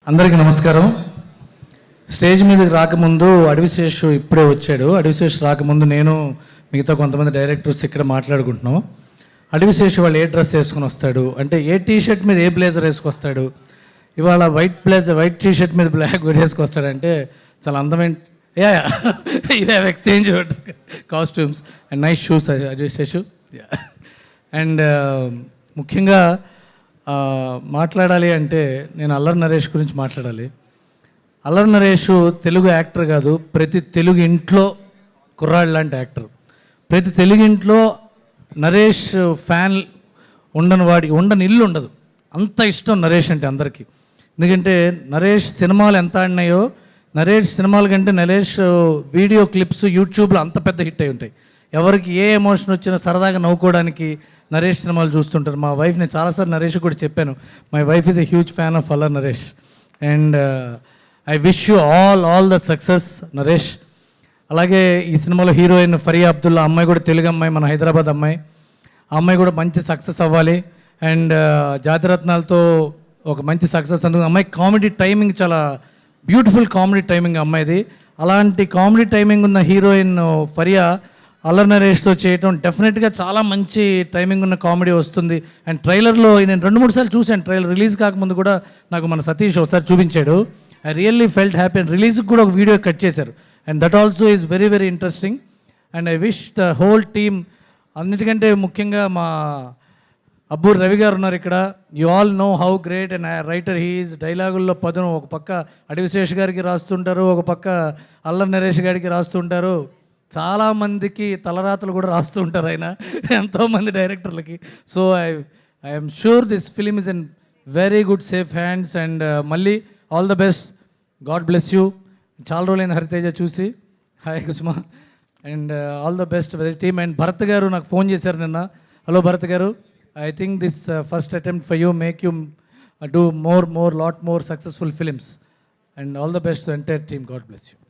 అందరికీ నమస్కారం. స్టేజ్ మీదకి రాకముందు అడవిశేషు ఇప్పుడే వచ్చాడు. అడవిశేషు రాకముందు నేను మిగతా కొంతమంది డైరెక్టర్స్ ఇక్కడ మాట్లాడుకుంటున్నాం. అడవిశేషు వాళ్ళు ఏ డ్రెస్ వేసుకొని వస్తాడు అంటే, ఏ టీషర్ట్ మీద ఏ బ్లేజర్ వేసుకొస్తాడు, ఇవాళ వైట్ టీషర్ట్ మీద బ్లాక్ వేసుకొస్తాడంటే చాలా అందమైన you have exchange costumes and nice shoes Adivi Sesh. And ముఖ్యంగా మాట్లాడాలి అంటే నేను అల్లరి నరేష్ గురించి మాట్లాడాలి. అల్లరి నరేష్ తెలుగు యాక్టర్ కాదు, ప్రతి తెలుగు ఇంట్లో కుర్రాడు లాంటి యాక్టర్. ప్రతి తెలుగు ఇంట్లో నరేష్ ఫ్యాన్ ఉండని ఇల్లు ఉండదు, అంత ఇష్టం నరేష్ అంటే అందరికీ. ఎందుకంటే నరేష్ సినిమాలు ఎంత ఆడినాయో, నరేష్ సినిమాల కంటే నరేష్ వీడియో క్లిప్స్ యూట్యూబ్లో అంత పెద్ద హిట్ అయి ఉంటాయి. ఎవరికి ఏ ఎమోషన్ వచ్చినా సరదాగా నవ్వుకోవడానికి నరేష్ సినిమాలు చూస్తుంటారు. మా వైఫ్, నేను చాలాసార్లు నరేష్ కూడా చెప్పాను, my wife is a huge fan of Allari Naresh. And I wish you all the success Naresh. అలాగే ఈ సినిమాలో హీరోయిన్ ఫరియా అబ్దుల్లా, అమ్మాయి కూడా తెలుగు అమ్మాయి, మన హైదరాబాద్ అమ్మాయి. ఆ అమ్మాయి కూడా మంచి సక్సెస్ అవ్వాలి. అండ్ జాతిరత్నాలతో ఒక మంచి సక్సెస్ అందుకు. అమ్మాయి కామెడీ టైమింగ్ చాలా బ్యూటిఫుల్ కామెడీ టైమింగ్ అమ్మాయిది. అలాంటి కామెడీ టైమింగ్ ఉన్న హీరోయిన్ ఫరియా అల్లరి నరేష్తో చేయటం డెఫినెట్గా చాలా మంచి టైమింగ్ ఉన్న కామెడీ వస్తుంది. అండ్ ట్రైలర్లో నేను 2-3 సార్లు చూశాను. ట్రైలర్ రిలీజ్ కాకముందు కూడా నాకు మన సతీష్ ఒకసారి చూపించాడు. I really felt happy. And రిలీజ్కి కూడా ఒక వీడియో కట్ చేశారు. And that also is very very interesting. And I wish the whole team, అన్నిటికంటే ముఖ్యంగా మా అబ్బూర్ రవి గారు ఉన్నారు ఇక్కడ. You all know how great and writer he is. డైలాగుల్లో పదును ఒక పక్క అడవిశేష్ గారికి రాస్తుంటారు, ఒక పక్క అల్లరి నరేష్ గారికి రాస్తుంటారు. చాలామందికి తలరాతలు కూడా రాస్తూ ఉంటారు ఆయన, ఎంతోమంది డైరెక్టర్లకి. So I'm sure this film is in very good safe hands. And మళ్ళీ all the best, God bless you. చాలా రోజులైన హరితేజ చూసి. Hi Kusuma. And all the best team. And Bharat garu నాకు ఫోన్ చేశారు నిన్న. Hello Bharat garu, I think this first attempt for you make you do lot more successful films. And all the best to entire team. God bless you.